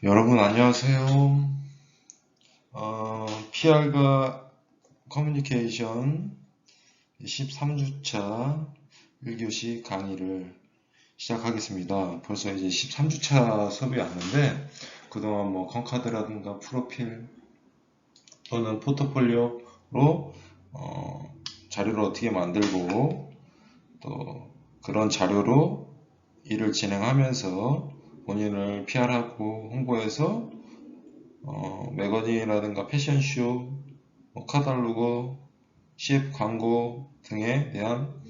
여러분 안녕하세요. PR과 커뮤니케이션 13주차 1교시 강의를 시작하겠습니다. 벌써 이제 13주차 수업이 왔는데 그동안 뭐 컨카드라든가 프로필 또는 포트폴리오로 자료를 어떻게 만들고 또 그런 자료로 일을 진행하면서 본인을 PR하고 홍보해서 매거진이라든가 패션쇼, 카탈로그, CF 광고 등에 대한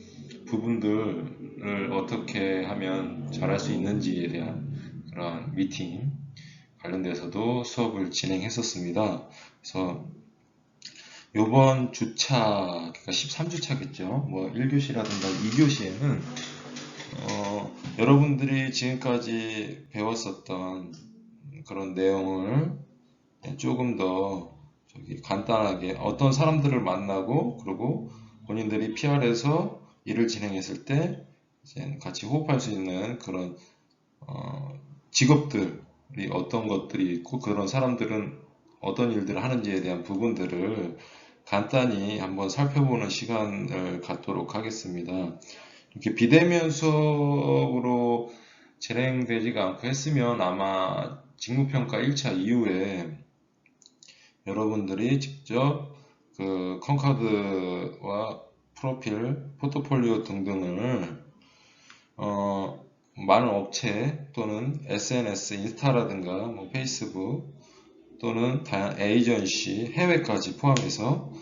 부분들을 어떻게 하면 잘할 수 있는지에 대한 그런 미팅 관련돼서도 수업을 진행했었습니다. 그래서 이번 주차, 그러니까 13주차겠죠. 뭐 1교시라든가 2교시에는 여러분들이 지금까지 배웠었던 그런 내용을 조금 더 간단하게 어떤 사람들을 만나고 그리고 본인들이 PR에서 일을 진행했을 때 이제 같이 호흡할 수 있는 그런 직업들이 어떤 것들이 있고 그런 사람들은 어떤 일들을 하는지에 대한 부분들을 간단히 한번 살펴보는 시간을 갖도록 하겠습니다. 이렇게 비대면 수업으로 진행되지가 않고 했으면 아마 직무평가 1차 이후에 여러분들이 직접 그 컨카드와 프로필, 포트폴리오 등등을 많은 업체 또는 SNS, 인스타라든가 뭐 페이스북 또는 다양한 에이전시, 해외까지 포함해서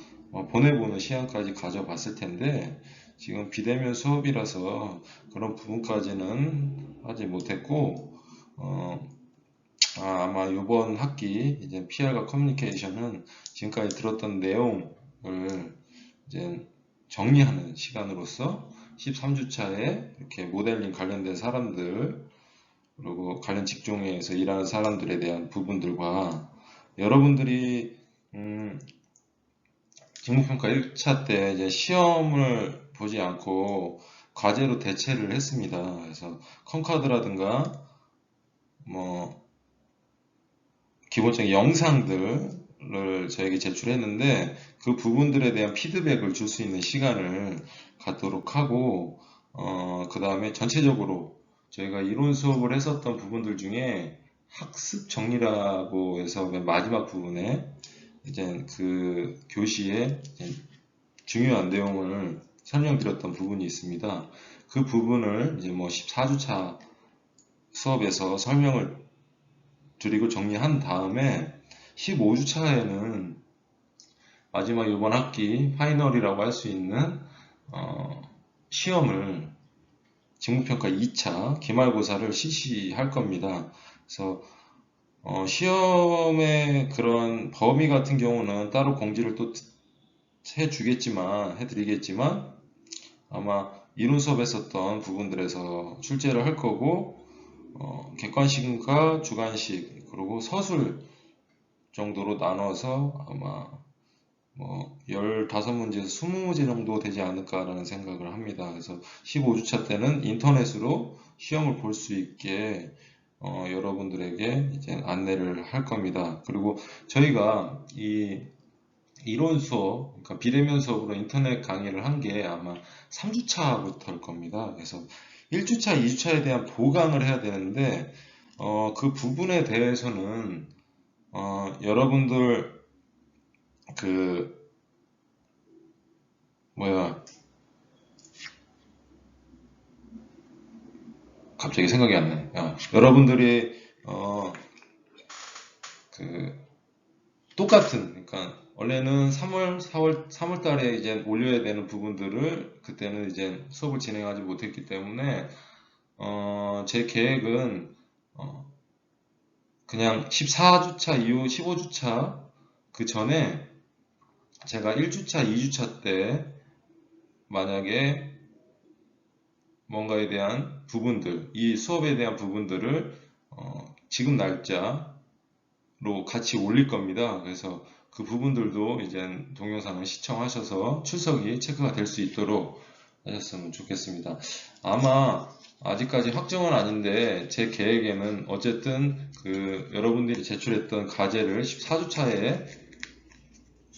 보내보는 시간까지 가져봤을 텐데 지금 비대면 수업이라서 그런 부분까지는 하지 못했고 아마 이번 학기 이제 PR과 커뮤니케이션은 지금까지 들었던 내용을 이제 정리하는 시간으로서 13주차에 이렇게 모델링 관련된 사람들 그리고 관련 직종에서 일하는 사람들에 대한 부분들과 여러분들이 직무평가 1차 때 이제 시험을 보지 않고 과제로 대체를 했습니다. 그래서 컨카드라든가 뭐 기본적인 영상들을 저에게 제출했는데 그 부분들에 대한 피드백을 줄 수 있는 시간을 갖도록 하고 그 다음에 전체적으로 저희가 이론 수업을 했었던 부분들 중에 학습 정리라고 해서 맨 마지막 부분에 이제 그 교시에 중요한 내용을 설명드렸던 부분이 있습니다. 그 부분을 이제 뭐 14주차 수업에서 설명을 드리고 정리한 다음에 15주차에는 마지막 이번 학기 파이널이라고 할 수 있는 시험을 직무평가 2차 기말고사를 실시할 겁니다. 그래서 시험의 그런 범위 같은 경우는 따로 공지를 또 해드리겠지만 아마 이론 수업에 썼던 부분들에서 출제를 할 거고 객관식과 주관식 그리고 서술 정도로 나눠서 아마 뭐 15문제에서 20문제 정도 되지 않을까라는 생각을 합니다. 그래서 15주차 때는 인터넷으로 시험을 볼 수 있게 여러분들에게 이제 안내를 할 겁니다. 그리고 저희가 이 이론 수업, 그러니까 비대면 수업으로 인터넷 강의를 한 게 아마 3주차부터일 겁니다. 그래서 1주차, 2주차에 대한 보강을 해야 되는데 그 부분에 대해서는 여러분들 그 뭐야 갑자기 생각이 안 나네. 여러분들이 그 똑같은 그러니까 원래는 3월 달에 이제 올려야 되는 부분들을 그때는 이제 수업을 진행하지 못했기 때문에 제 계획은 그냥 14주차 이후 15주차 그 전에 제가 1주차, 2주차 때 만약에 뭔가에 대한 부분들, 이 수업에 대한 부분들을 지금 날짜로 같이 올릴 겁니다. 그래서 그 부분들도 이제 동영상을 시청하셔서 출석이 체크가 될 수 있도록 하셨으면 좋겠습니다. 아마 아직까지 확정은 아닌데 제 계획에는 어쨌든 그 여러분들이 제출했던 과제를 14주차에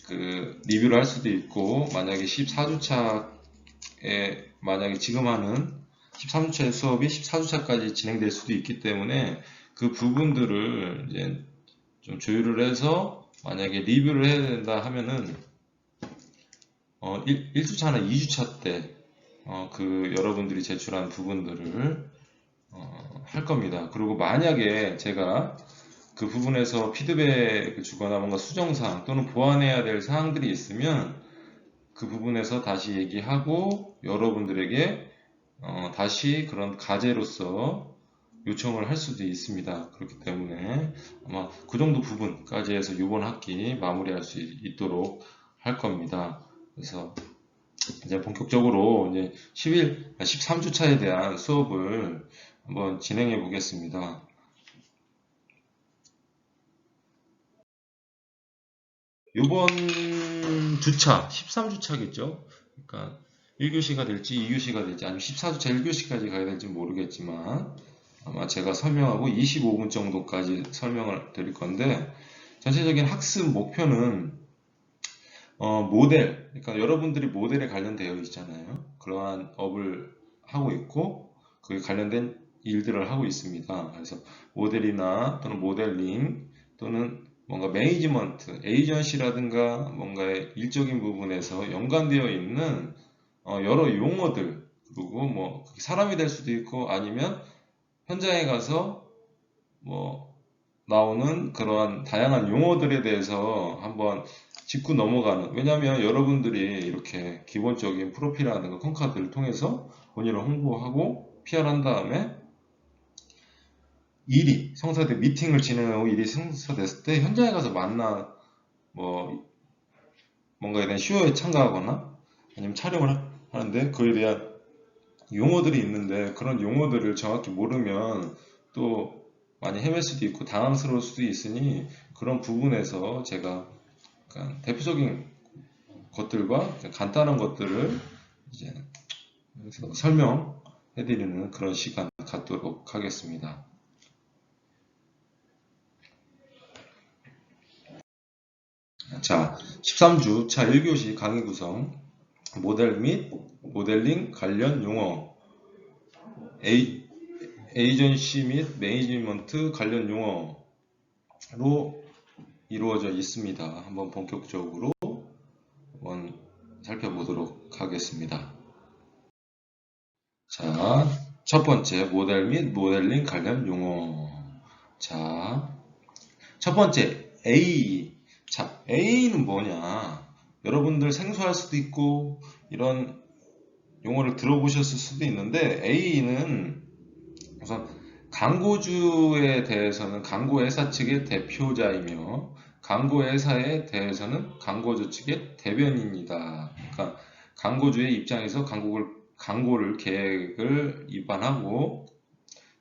그 리뷰를 할 수도 있고, 만약에 14주차에 만약에 지금 하는 13주차의 수업이 14주차까지 진행될 수도 있기 때문에 그 부분들을 이제 좀 조율을 해서 만약에 리뷰를 해야 된다 하면은 1주차나 2주차 때 그 여러분들이 제출한 부분들을 할 겁니다. 그리고 만약에 제가 그 부분에서 피드백을 주거나 뭔가 수정사항 또는 보완해야 될 사항들이 있으면 그 부분에서 다시 얘기하고 여러분들에게 다시 그런 과제로서 요청을 할 수도 있습니다. 그렇기 때문에 아마 그 정도 부분까지 해서 이번 학기 마무리할 수 있도록 할 겁니다. 그래서 이제 본격적으로 이제 13주차에 대한 수업을 한번 진행해 보겠습니다. 이번 주차, 13주차겠죠? 그러니까 1교시가 될지 2교시가 될지 아니면 14주차 1교시까지 가야 될지 모르겠지만 아마 제가 설명하고 25분 정도까지 설명을 드릴 건데, 전체적인 학습 목표는 모델, 그러니까 여러분들이 모델에 관련되어 있잖아요. 그러한 업을 하고 있고 그에 관련된 일들을 하고 있습니다. 그래서 모델이나 또는 모델링 또는 뭔가 매니지먼트, 에이전시라든가 뭔가의 일적인 부분에서 연관되어 있는 여러 용어들, 그리고 뭐 사람이 될 수도 있고 아니면 현장에 가서 뭐 나오는 그러한 다양한 용어들에 대해서 한번 짚고 넘어가는, 왜냐하면 여러분들이 이렇게 기본적인 프로필이라든가 컴카드를 통해서 본인을 홍보하고 PR한 다음에 일이 성사돼 미팅을 진행하고 일이 성사됐을 때 현장에 가서 만나 뭐 뭔가에 대한 쇼에 참가하거나 아니면 촬영을 하는데 그에 대한 용어들이 있는데 그런 용어들을 정확히 모르면 또 많이 헤맬 수도 있고 당황스러울 수도 있으니 그런 부분에서 제가 대표적인 것들과 간단한 것들을 이제 설명해드리는 그런 시간 갖도록 하겠습니다. 자, 13주 차 1교시 강의 구성, 모델 및 모델링 관련 용어, 에이전시 및 매니지먼트 관련 용어로 이루어져 있습니다. 한번 본격적으로 한번 살펴보도록 하겠습니다. 자, 첫 번째 모델 및 모델링 관련 용어. 자, 첫 번째 A. 자, A는 뭐냐? 여러분들 생소할 수도 있고 이런 용어를 들어보셨을 수도 있는데, A는 우선 광고주에 대해서는 광고회사 측의 대표자이며 광고회사에 대해서는 광고주 측의 대변인이다. 그러니까 광고주의 입장에서 광고를 계획을 입안하고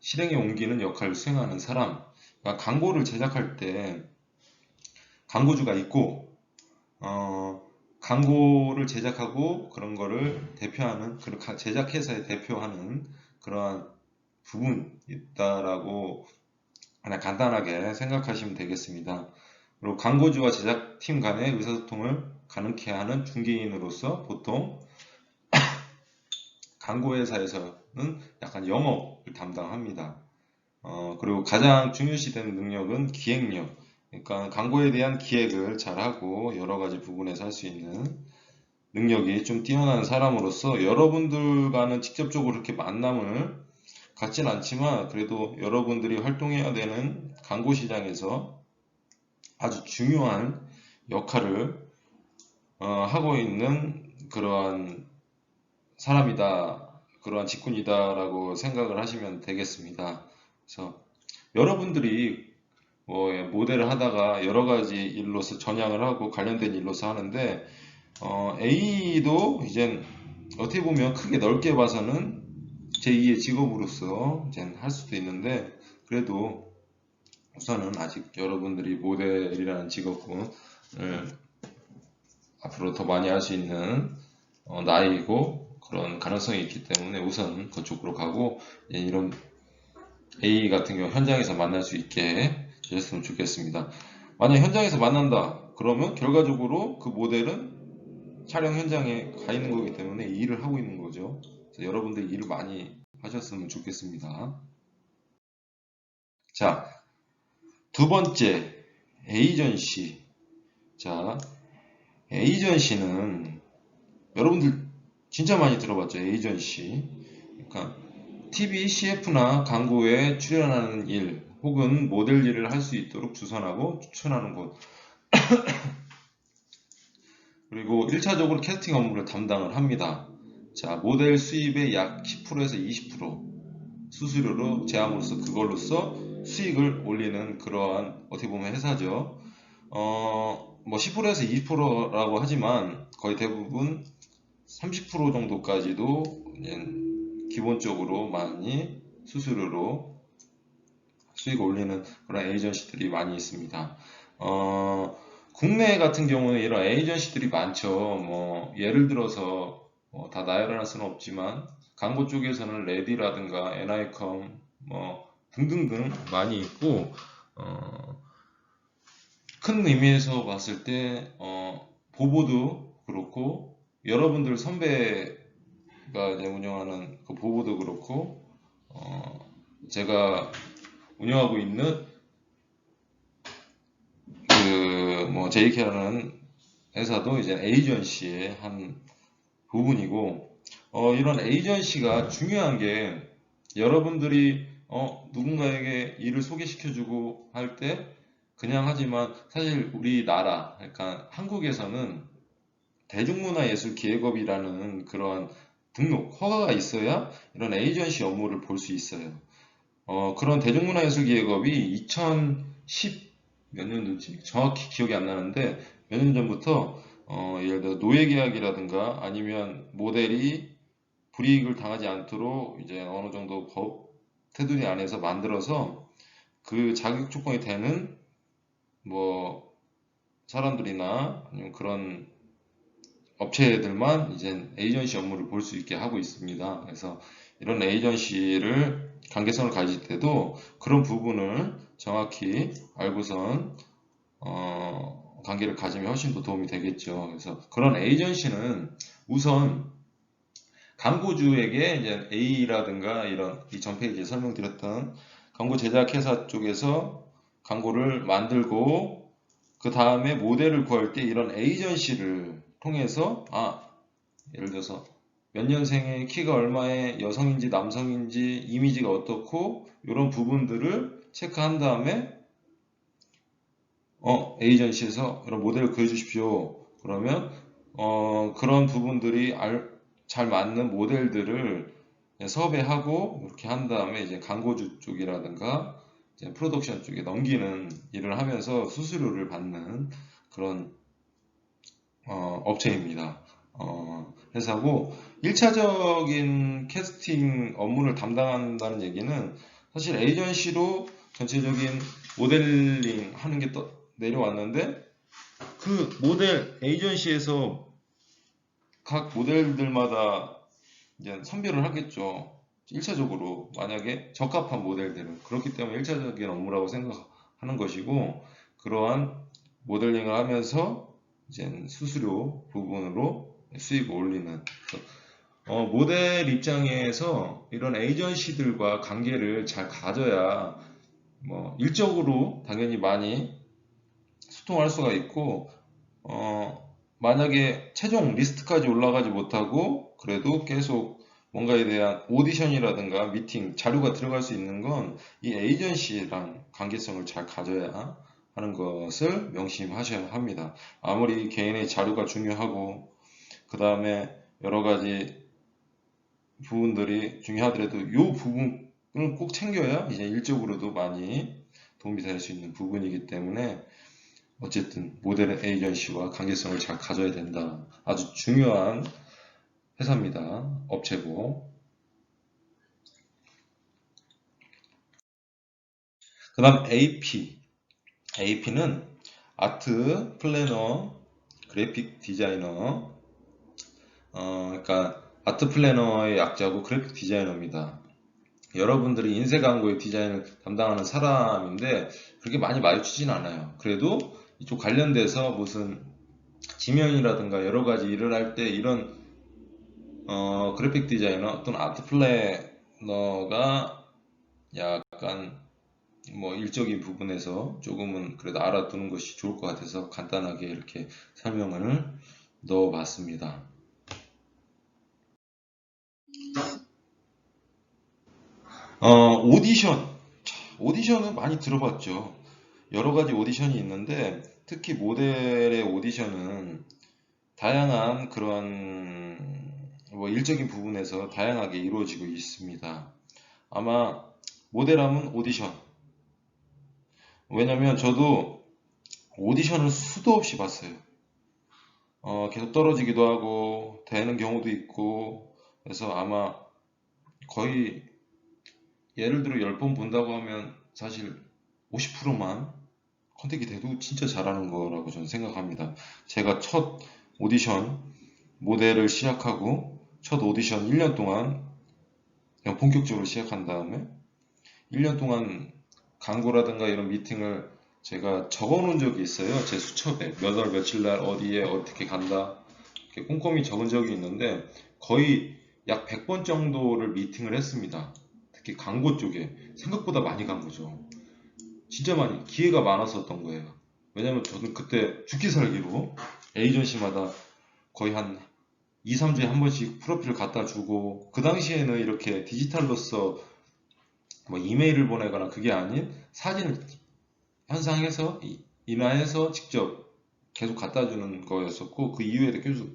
실행에 옮기는 역할을 수행하는 사람. 그러니까 광고를 제작할 때 광고주가 있고 광고를 제작하고 그런 거를 대표하는, 그 제작회사에 대표하는 그러한 부분이 있다라고 그냥 간단하게 생각하시면 되겠습니다. 그리고 광고주와 제작팀 간의 의사소통을 가능케 하는 중개인으로서 보통 광고회사에서는 약간 영업을 담당합니다. 그리고 가장 중요시되는 능력은 기획력. 그러니까 광고에 대한 기획을 잘하고 여러 가지 부분에서 할 수 있는 능력이 좀 뛰어난 사람으로서 여러분들과는 직접적으로 이렇게 만남을 갖진 않지만 그래도 여러분들이 활동해야 되는 광고 시장에서 아주 중요한 역할을 하고 있는 그러한 사람이다, 그러한 직군이다라고 생각을 하시면 되겠습니다. 그래서 여러분들이 뭐 모델을 하다가 여러 가지 일로서 전향을 하고 관련된 일로서 하는데 A도 이젠 어떻게 보면 크게 넓게 봐서는 제2의 직업으로서 이제 할 수도 있는데, 그래도 우선은 아직 여러분들이 모델이라는 직업군을 앞으로 더 많이 할 수 있는 나이이고 그런 가능성이 있기 때문에 우선 그쪽으로 가고, 이런 A 같은 경우 현장에서 만날 수 있게 되셨으면 좋겠습니다. 만약 현장에서 만난다 그러면 결과적으로 그 모델은 촬영 현장에 가 있는 거기 때문에 이 일을 하고 있는 거죠. 그래서 여러분들 일을 많이 하셨으면 좋겠습니다. 자, 두 번째, 에이전시. 자, 에이전시는 여러분들 진짜 많이 들어봤죠? 에이전시. 그러니까 TV, CF나 광고에 출연하는 일 혹은 모델 일을 할 수 있도록 주선하고 추천하는 곳. 그리고 1차적으로 캐스팅 업무를 담당을 합니다. 자, 모델 수입의 약 10%에서 20% 수수료로 제함으로써 그걸로써 수익을 올리는 그러한 어떻게 보면 회사죠. 뭐 10%에서 20%라고 하지만 거의 대부분 30% 정도까지도 기본적으로 많이 수수료로 수익을 올리는 그런 에이전시들이 많이 있습니다. 국내 같은 경우는 이런 에이전시들이 많죠. 뭐 예를 들어서 다 나열할 수는 없지만 광고 쪽에서는 레디라든가 NICOM 뭐 등등등 많이 있고, 큰 의미에서 봤을 때 보보도 그렇고, 여러분들 선배가 이제 운영하는 그 보보도 그렇고, 제가 운영하고 있는 뭐 JK라는 회사도 이제 에이전시의 한 부분이고, 이런 에이전시가 중요한 게 여러분들이 누군가에게 일을 소개시켜주고 할 때 그냥 하지만 사실 우리나라, 그러니까 한국에서는 대중문화예술기획업이라는 그러한 등록, 허가가 있어야 이런 에이전시 업무를 볼 수 있어요. 그런 대중문화예술기획업이 2010 몇 년도지? 정확히 기억이 안 나는데 몇 년 전부터 예를 들어 노예계약이라든가 아니면 모델이 불이익을 당하지 않도록 이제 어느 정도 법 테두리 안에서 만들어서 그 자격 조건이 되는 뭐 사람들이나 아니면 그런 업체들만 이제 에이전시 업무를 볼 수 있게 하고 있습니다. 그래서 이런 에이전시를 관계성을 가질 때도 그런 부분을 정확히 알고선 관계를 가지면 훨씬 더 도움이 되겠죠. 그래서 그런 에이전시는 우선 광고주에게 이제 A라든가 이런 이전 페이지에 설명드렸던 광고 제작 회사 쪽에서 광고를 만들고 그 다음에 모델을 구할 때 이런 에이전시를 통해서 예를 들어서 몇 년생의 키가 얼마에 여성인지 남성인지 이미지가 어떻고 이런 부분들을 체크한 다음에 에이전시에서 이런 모델을 구해주십시오. 그러면 그런 부분들이 잘 맞는 모델들을 섭외하고 이렇게 한 다음에 이제 광고주 쪽이라든가 이제 프로덕션 쪽에 넘기는 일을 하면서 수수료를 받는 그런 업체입니다. 회사고 1차적인 캐스팅 업무를 담당한다는 얘기는 사실 에이전시로 전체적인 모델링 하는 게 내려왔는데 그 모델 에이전시에서 각 모델들마다 이제 선별을 하겠죠. 1차적으로 만약에 적합한 모델들은 그렇기 때문에 1차적인 업무라고 생각하는 것이고, 그러한 모델링을 하면서 이제 수수료 부분으로 수익을 올리는 모델 입장에서 이런 에이전시들과 관계를 잘 가져야 뭐 일적으로 당연히 많이 소통할 수가 있고, 만약에 최종 리스트까지 올라가지 못하고 그래도 계속 뭔가에 대한 오디션이라든가 미팅, 자료가 들어갈 수 있는 건 이 에이전시랑 관계성을 잘 가져야 하는 것을 명심하셔야 합니다. 아무리 개인의 자료가 중요하고 그 다음에 여러 가지 부분들이 중요하더라도 이 부분을 꼭 챙겨야 이제 일적으로도 많이 도움이 될 수 있는 부분이기 때문에 어쨌든 모델 에이전시와 관계성을 잘 가져야 된다. 아주 중요한 회사입니다. 업체고. 그 다음 AP. AP는 아트 플래너, 그래픽 디자이너. 그러니까 아트 플래너의 약자고 그래픽 디자이너입니다. 여러분들이 인쇄 광고의 디자인을 담당하는 사람인데 그렇게 많이 마주치진 않아요. 그래도 이쪽 관련돼서 무슨 지면이라든가 여러 가지 일을 할 때 이런 그래픽 디자이너 또는 아트 플래너가 약간 뭐 일적인 부분에서 조금은 그래도 알아두는 것이 좋을 것 같아서 간단하게 이렇게 설명을 넣어봤습니다. 오디션. 오디션은 많이 들어봤죠. 여러 가지 오디션이 있는데 특히 모델의 오디션은 다양한 그런 뭐 일적인 부분에서 다양하게 이루어지고 있습니다. 아마 모델하면 오디션. 왜냐면 저도 오디션을 수도 없이 봤어요. 계속 떨어지기도 하고 되는 경우도 있고 그래서 아마 거의 예를 들어 10번 본다고 하면 사실 50%만 컨택이 돼도 진짜 잘하는 거라고 저는 생각합니다. 제가 첫 오디션 모델을 시작하고 첫 오디션 1년 동안 그냥 본격적으로 시작한 다음에 1년 동안 광고라든가 이런 미팅을 제가 적어 놓은 적이 있어요. 제 수첩에 몇 월 며칠 날 어디에 어떻게 간다 이렇게 꼼꼼히 적은 적이 있는데 거의 약 100번 정도를 미팅을 했습니다. 특히 광고 쪽에 생각보다 많이 간 거죠. 진짜 많이 기회가 많았었던 거예요. 왜냐면 저는 그때 죽기 살기로 에이전시마다 거의 한 2, 3주에 한 번씩 프로필을 갖다 주고 그 당시에는 이렇게 디지털로서 뭐 이메일을 보내거나 그게 아닌 사진을 현상해서 인화해서 직접 계속 갖다 주는 거였었고 그 이후에도 계속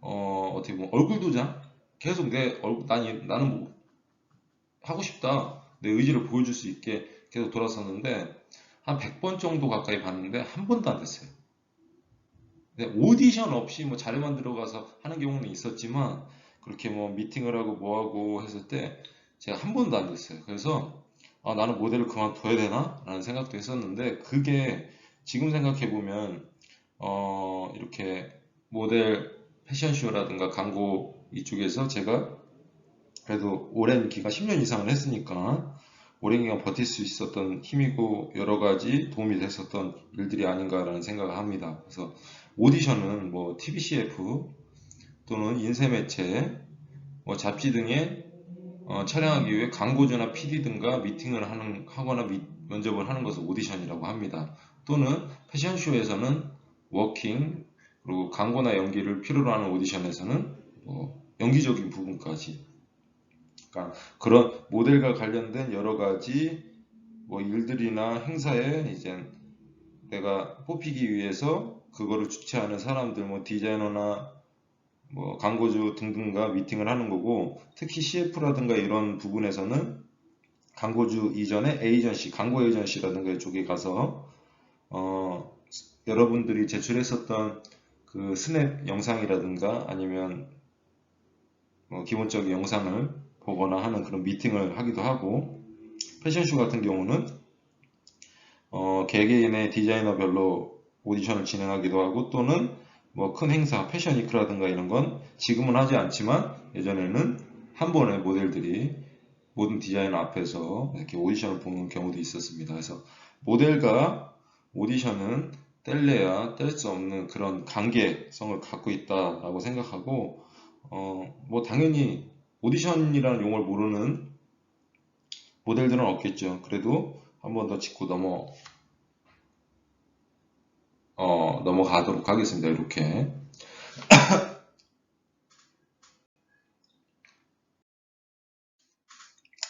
어떻게 보면 얼굴 도장 계속 내 얼굴 나는 뭐 하고 싶다 내 의지를 보여줄 수 있게 계속 돌았었는데 한 100번 정도 가까이 봤는데 한 번도 안 됐어요. 근데 오디션 없이 뭐 자료만 들어가서 하는 경우는 있었지만 그렇게 뭐 미팅을 하고 뭐 하고 했을 때 제가 한 번도 안 됐어요. 그래서 아, 나는 모델을 그만둬야 되나? 라는 생각도 했었는데 그게 지금 생각해 보면 이렇게 모델 패션쇼라든가 광고 이쪽에서 제가 그래도 오랜 기간 10년 이상을 했으니까 오랜 기간 버틸 수 있었던 힘이고 여러 가지 도움이 됐었던 일들이 아닌가라는 생각을 합니다. 그래서 오디션은 뭐 TBCF 또는 인쇄매체, 뭐 잡지 등에 촬영하기 위해 광고주나 PD 등과 미팅을 하거나 면접을 하는 것을 오디션이라고 합니다. 또는 패션쇼에서는 워킹, 그리고 광고나 연기를 필요로 하는 오디션에서는 뭐 연기적인 부분까지 그러니까 그런 모델과 관련된 여러 가지 뭐 일들이나 행사에 이제 내가 뽑히기 위해서 그거를 주최하는 사람들 뭐 디자이너나 뭐 광고주 등등과 미팅을 하는 거고 특히 CF라든가 이런 부분에서는 광고주 이전에 에이전시, 광고 에이전시라든가 이쪽에 가서 여러분들이 제출했었던 그 스냅 영상이라든가 아니면 뭐 기본적인 영상을 보거나 하는 그런 미팅을 하기도 하고 패션쇼 같은 경우는 개개인의 디자이너별로 오디션을 진행하기도 하고 또는 뭐 큰 행사, 패션위크라든가 이런 건 지금은 하지 않지만 예전에는 한 번에 모델들이 모든 디자이너 앞에서 이렇게 오디션을 보는 경우도 있었습니다. 그래서 모델과 오디션은 뗄래야 뗄 수 없는 그런 관계성을 갖고 있다라고 생각하고 뭐 당연히 오디션이라는 용어를 모르는 모델들은 없겠죠. 그래도 한 번 더 짚고 넘어가도록 하겠습니다. 이렇게.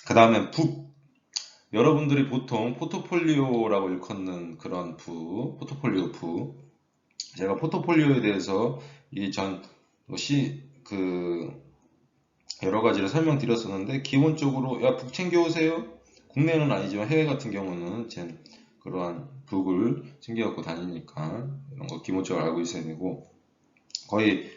그 다음에 여러분들이 보통 포트폴리오라고 일컫는 그런 포트폴리오 제가 포트폴리오에 대해서 이전 여러 가지를 설명드렸었는데 기본적으로 야, 북 챙겨오세요. 국내는 아니지만 해외 같은 경우는 그러한 북을 챙겨갖고 다니니까 이런 거 기본적으로 알고 있어야 되고 거의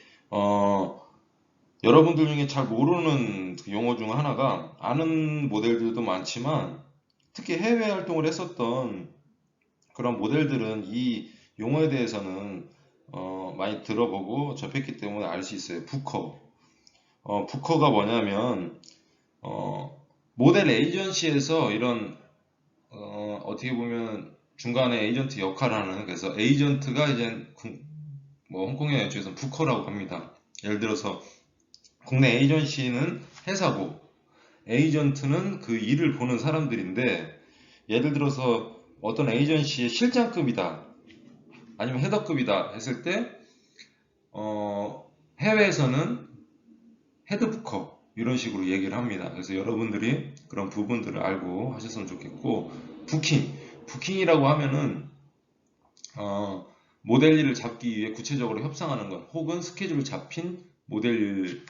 여러분들 중에 잘 모르는 그 용어 중 하나가 아는 모델들도 많지만 특히 해외 활동을 했었던 그런 모델들은 이 용어에 대해서는 많이 들어보고 접했기 때문에 알 수 있어요. 부커. 부커가 뭐냐면 모델 에이전시에서 이런 어떻게 보면 중간에 에이전트 역할을 하는, 그래서 에이전트가 이제 뭐 홍콩의 연주에서는 부커라고 합니다. 예를 들어서 국내 에이전시는 회사고 에이전트는 그 일을 보는 사람들인데, 예를 들어서 어떤 에이전시의 실장급이다 아니면 헤더급이다 했을 때 해외에서는 헤드부커 이런 식으로 얘기를 합니다. 그래서 여러분들이 그런 부분들을 알고 하셨으면 좋겠고, 부킹이라고 하면은 모델 일을 잡기 위해 구체적으로 협상하는 것, 혹은 스케줄을 잡힌 모델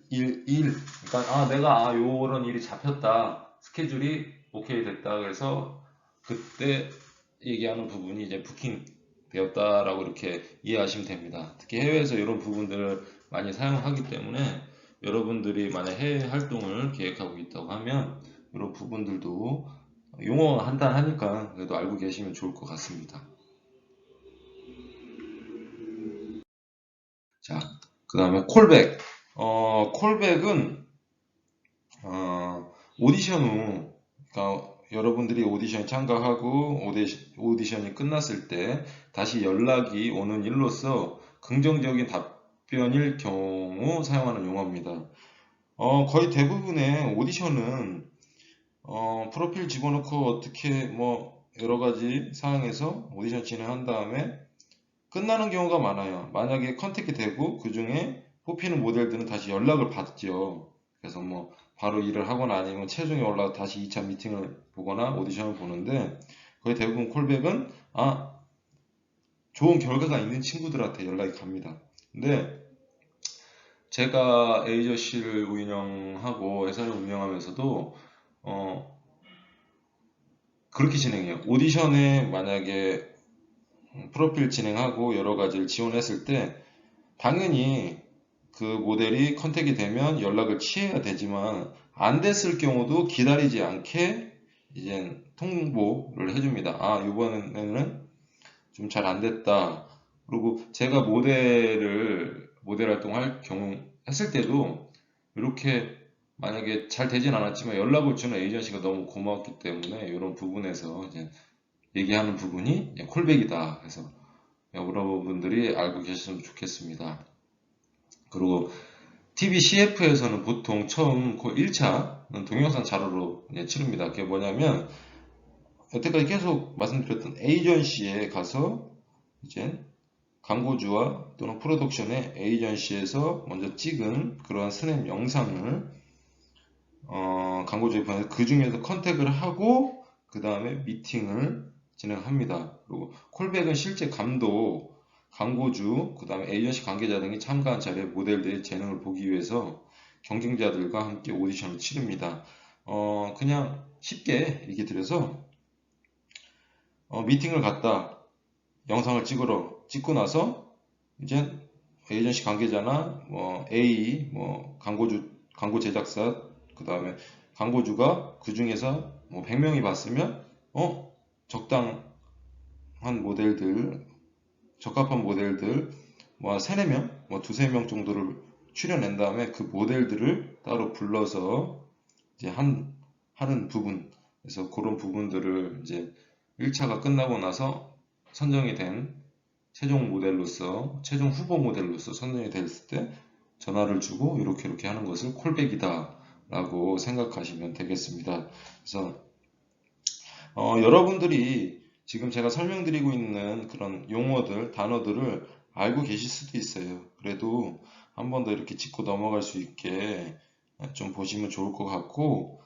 그러니까 내가 요런 일이 잡혔다, 스케줄이 오케이 됐다, 그래서 그때 얘기하는 부분이 이제 부킹 되었다라고 이렇게 이해하시면 됩니다. 특히 해외에서 이런 부분들을 많이 사용하기 때문에 여러분들이 만약 해외 활동을 계획하고 있다고 하면 이런 부분들도 용어 한단하니까 그래도 알고 계시면 좋을 것 같습니다. 자, 그 다음에 콜백. 콜백은 오디션 후, 그러니까 여러분들이 오디션에 참가하고 오디션이 끝났을 때 다시 연락이 오는 일로서 긍정적인 답변일 경우 사용하는 용어입니다. 거의 대부분의 오디션은 프로필 집어넣고 어떻게 뭐 여러 가지 사항에서 오디션 진행한 다음에 끝나는 경우가 많아요. 만약에 컨택이 되고 그 중에 뽑히는 모델들은 다시 연락을 받죠. 그래서 뭐 바로 일을 하거나 아니면 최종에 올라가 다시 2차 미팅을 보거나 오디션을 보는데, 거의 대부분 콜백은 좋은 결과가 있는 친구들한테 연락이 갑니다. 근데 제가 에이저씨를 운영하고 회사를 운영하면서도 그렇게 진행해요. 오디션에 만약에 프로필 진행하고 여러 가지를 지원했을 때 당연히 그 모델이 컨택이 되면 연락을 취해야 되지만, 안 됐을 경우도 기다리지 않게 이제 통보를 해줍니다. 이번에는 좀 잘 안 됐다. 그리고 제가 모델 활동할 경우 했을 때도 이렇게 만약에 잘 되진 않았지만 연락을 주는 에이전시가 너무 고마웠기 때문에 이런 부분에서 이제 얘기하는 부분이 이제 콜백이다. 그래서 여러분들이 알고 계셨으면 좋겠습니다. 그리고 TV CF에서는 보통 처음 1차는 동영상 자료로 치릅니다. 그게 뭐냐면 여태까지 계속 말씀드렸던 에이전시에 가서 이제 광고주와 또는 프로덕션의 에이전시에서 먼저 찍은 그러한 스냅 영상을 광고주에 보내서 그 중에서 컨택을 하고 그 다음에 미팅을 진행합니다. 그리고 콜백은 실제 감독, 광고주, 그 다음에 에이전시 관계자 등이 참가한 자리에 모델들의 재능을 보기 위해서 경쟁자들과 함께 오디션을 치릅니다. 그냥 쉽게 얘기 드려서 미팅을 갔다, 영상을 찍고 나서 이제 에이전시 관계자나 뭐 A, 뭐 광고 제작사, 그 다음에 광고주가 그 중에서 뭐 100명이 봤으면 적당한 모델들, 적합한 모델들 뭐 3, 4명, 뭐 2, 3명 정도를 추려낸 다음에 그 모델들을 따로 불러서 이제 하는 부분, 그래서 그런 부분들을 이제 1차가 끝나고 나서 선정이 된 최종 후보 모델로서 선정이 됐을 때 전화를 주고 이렇게 하는 것을 콜백이다 라고 생각하시면 되겠습니다. 그래서 여러분들이 지금 제가 설명드리고 있는 그런 용어들, 단어들을 알고 계실 수도 있어요. 그래도 한 번 더 이렇게 짚고 넘어갈 수 있게 좀 보시면 좋을 것 같고,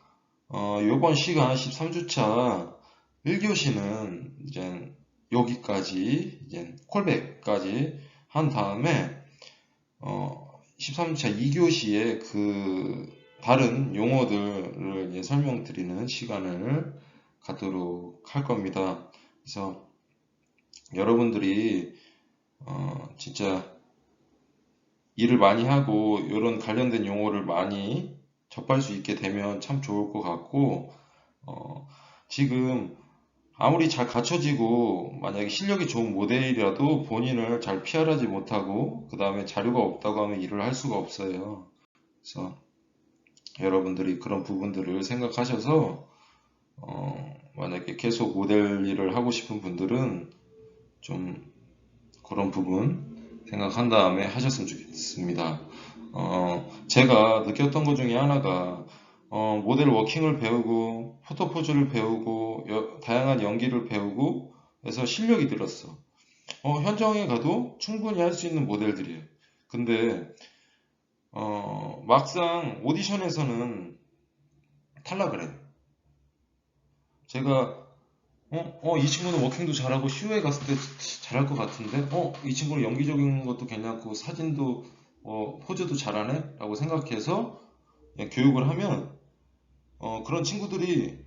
이번 시간 13주차 1교시는 이제 여기까지, 이제 콜백까지 한 다음에 13주차 2교시에 그 다른 용어들을 이제 설명드리는 시간을 갖도록 할 겁니다. 그래서 여러분들이 진짜 일을 많이 하고 이런 관련된 용어를 많이 접할 수 있게 되면 참 좋을 것 같고, 지금 아무리 잘 갖춰지고 만약에 실력이 좋은 모델이라도 본인을 잘 PR하지 못하고 그 다음에 자료가 없다고 하면 일을 할 수가 없어요. 그래서 여러분들이 그런 부분들을 생각하셔서 만약에 계속 모델 일을 하고 싶은 분들은 좀 그런 부분 생각한 다음에 하셨으면 좋겠습니다. 제가 느꼈던 것 중에 하나가 모델 워킹을 배우고 포토포즈를 배우고 다양한 연기를 배우고 해서 실력이 늘었어. 현장에 가도 충분히 할 수 있는 모델들이에요. 근데 막상 오디션에서는 탈락을 해요. 제가 이 친구는 워킹도 잘하고 쇼에 갔을 때 잘할 것 같은데 이 친구는 연기적인 것도 괜찮고 사진도 포즈도 잘하네? 라고 생각해서 그냥 교육을 하면 그런 친구들이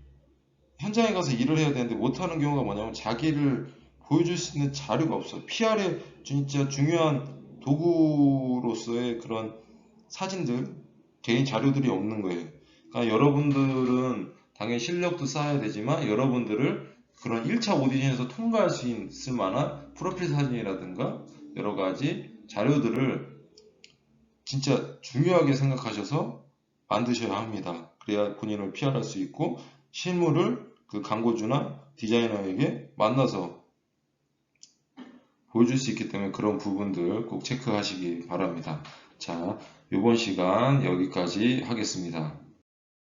현장에 가서 일을 해야 되는데 못하는 경우가 뭐냐면 자기를 보여줄 수 있는 자료가 없어요. PR의 진짜 중요한 도구로서의 그런 사진들, 개인 자료들이 없는 거예요. 그러니까 여러분들은 당연히 실력도 쌓아야 되지만 여러분들을 그런 1차 오디션에서 통과할 수 있을 만한 프로필 사진이라든가 여러 가지 자료들을 진짜 중요하게 생각하셔서 만드셔야 합니다. 그래야 본인을 PR할 수 있고 실물을 그 광고주나 디자이너에게 만나서 보여줄 수 있기 때문에 그런 부분들 꼭 체크하시기 바랍니다. 자, 이번 시간 여기까지 하겠습니다.